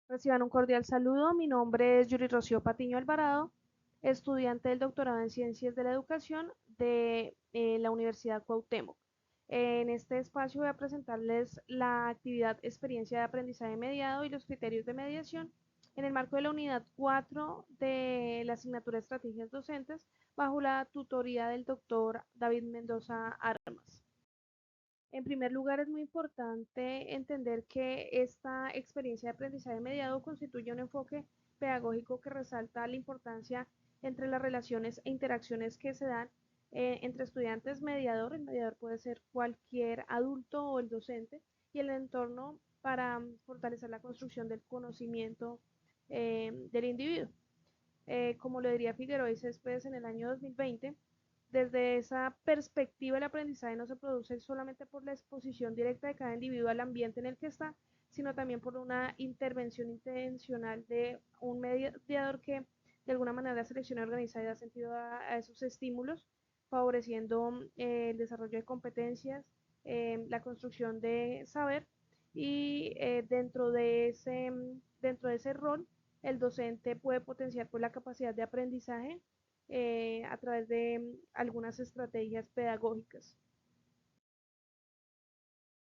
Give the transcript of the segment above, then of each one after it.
Reciban un cordial saludo. Mi nombre es Yuri Rocío Patiño Alvarado, estudiante del doctorado en Ciencias de la Educación de la Universidad Cuauhtémoc. En este espacio voy a presentarles la actividad Experiencia de Aprendizaje Mediado y los criterios de mediación en el marco de la unidad 4 de la asignatura Estrategias Docentes bajo la tutoría del doctor David Mendoza Armas. En primer lugar, es muy importante entender que esta experiencia de aprendizaje mediado constituye un enfoque pedagógico que resalta la importancia entre las relaciones e interacciones que se dan entre estudiantes mediador. El mediador puede ser cualquier adulto o el docente y el entorno para fortalecer la construcción del conocimiento del individuo. Como lo diría Figueroa y Céspedes en el año 2020, desde esa perspectiva el aprendizaje no se produce solamente por la exposición directa de cada individuo al ambiente en el que está, sino también por una intervención intencional de un mediador que de alguna manera selecciona, organiza y da sentido a esos estímulos, favoreciendo el desarrollo de competencias, la construcción de saber y dentro de ese rol el docente puede potenciar pues, la capacidad de aprendizaje a través de algunas estrategias pedagógicas.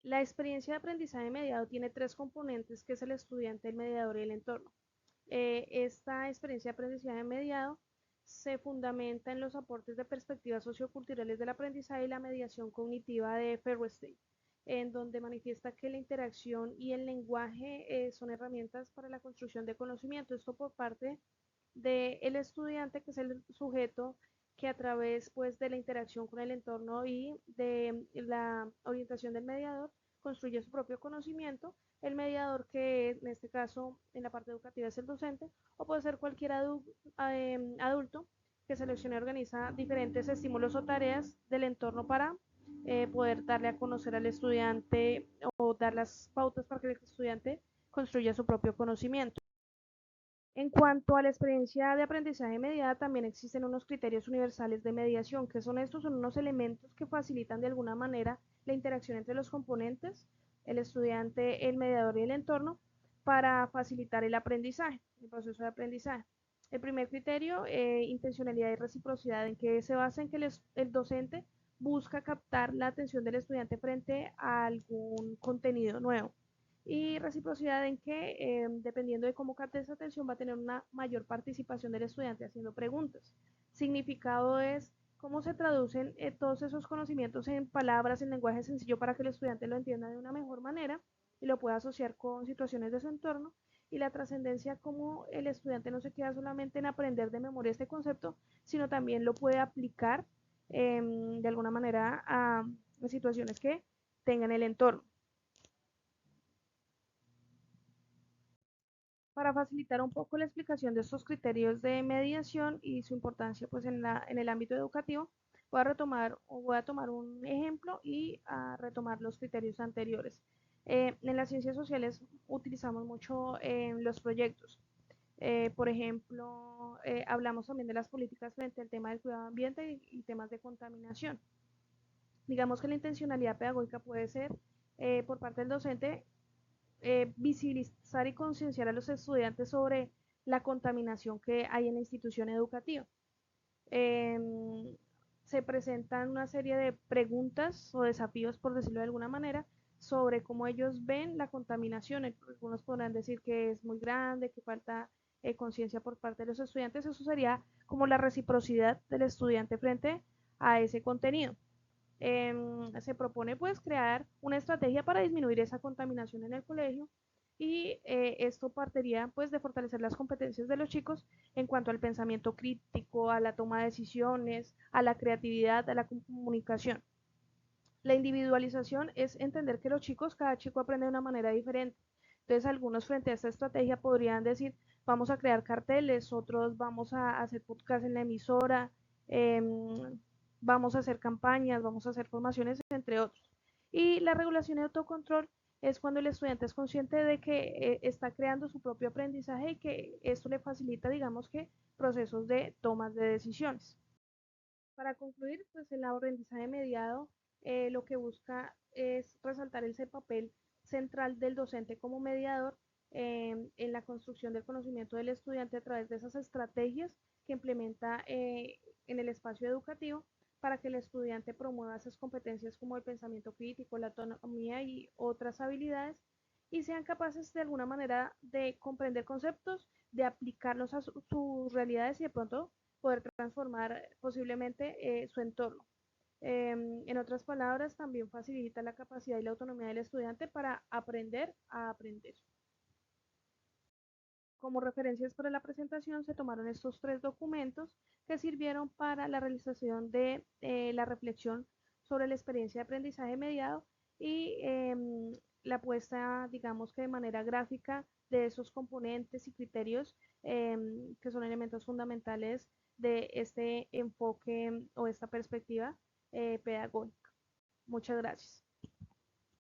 La experiencia de aprendizaje mediado tiene tres componentes, que es el estudiante, el mediador y el entorno. Esta experiencia de aprendizaje mediado se fundamenta en los aportes de perspectivas socioculturales del aprendizaje y la mediación cognitiva de Feuerstein, en donde manifiesta que la interacción y el lenguaje son herramientas para la construcción de conocimiento. Esto por parte del estudiante, que es el sujeto que a través pues, de la interacción con el entorno y de la orientación del mediador construye su propio conocimiento. El mediador, que en este caso en la parte educativa es el docente, o puede ser cualquier adulto que seleccione y organiza diferentes estímulos o tareas del entorno para poder darle a conocer al estudiante o dar las pautas para que el estudiante construya su propio conocimiento. En cuanto a la experiencia de aprendizaje mediada, también existen unos criterios universales de mediación. ¿Que son estos? Son unos elementos que facilitan de alguna manera la interacción entre los componentes, el estudiante, el mediador y el entorno, para facilitar el aprendizaje, el proceso de aprendizaje. El primer criterio, intencionalidad y reciprocidad, en que se basa en que el docente busca captar la atención del estudiante frente a algún contenido nuevo, y reciprocidad, en que dependiendo de cómo capte esa atención va a tener una mayor participación del estudiante haciendo preguntas. Significado es cómo se traducen todos esos conocimientos en palabras, en lenguaje sencillo, para que el estudiante lo entienda de una mejor manera y lo pueda asociar con situaciones de su entorno. Y la trascendencia, como el estudiante no se queda solamente en aprender de memoria este concepto, sino también lo puede aplicar de alguna manera a situaciones que tengan el entorno. Para facilitar un poco la explicación de estos criterios de mediación y su importancia pues, en el ámbito educativo, voy a tomar un ejemplo y a retomar los criterios anteriores. En las ciencias sociales utilizamos mucho los proyectos. Por ejemplo, hablamos también de las políticas frente al tema del cuidado ambiente y temas de contaminación. Digamos que la intencionalidad pedagógica puede ser por parte del docente visibilizar y concienciar a los estudiantes sobre la contaminación que hay en la institución educativa. Eh, Se presentan una serie de preguntas o desafíos, por decirlo de alguna manera, sobre cómo ellos ven la contaminación. Algunos podrán decir que es muy grande, que falta conciencia por parte de los estudiantes. Eso sería como la reciprocidad del estudiante frente a ese contenido. Se propone pues crear una estrategia para disminuir esa contaminación en el colegio, y esto partiría pues de fortalecer las competencias de los chicos en cuanto al pensamiento crítico, a la toma de decisiones, a la creatividad, a la comunicación. La individualización es entender que los chicos, cada chico aprende de una manera diferente. Entonces algunos frente a esta estrategia podrían decir, vamos a crear carteles, otros vamos a hacer podcast en la emisora, eh, vamos a hacer campañas, vamos a hacer formaciones, entre otros. Y la regulación y autocontrol es cuando el estudiante es consciente de que está creando su propio aprendizaje y que esto le facilita, digamos que, procesos de tomas de decisiones. Para concluir, pues el aprendizaje mediado lo que busca es resaltar ese papel central del docente como mediador, en la construcción del conocimiento del estudiante a través de esas estrategias que implementa en el espacio educativo para que el estudiante promueva esas competencias como el pensamiento crítico, la autonomía y otras habilidades y sean capaces de alguna manera de comprender conceptos, de aplicarlos a sus realidades y de pronto poder transformar posiblemente su entorno. En otras palabras, también facilita la capacidad y la autonomía del estudiante para aprender a aprender. Como referencias para la presentación se tomaron estos tres documentos que sirvieron para la realización de la reflexión sobre la experiencia de aprendizaje mediado y la puesta, digamos que de manera gráfica, de esos componentes y criterios que son elementos fundamentales de este enfoque o esta perspectiva pedagógica. Muchas gracias.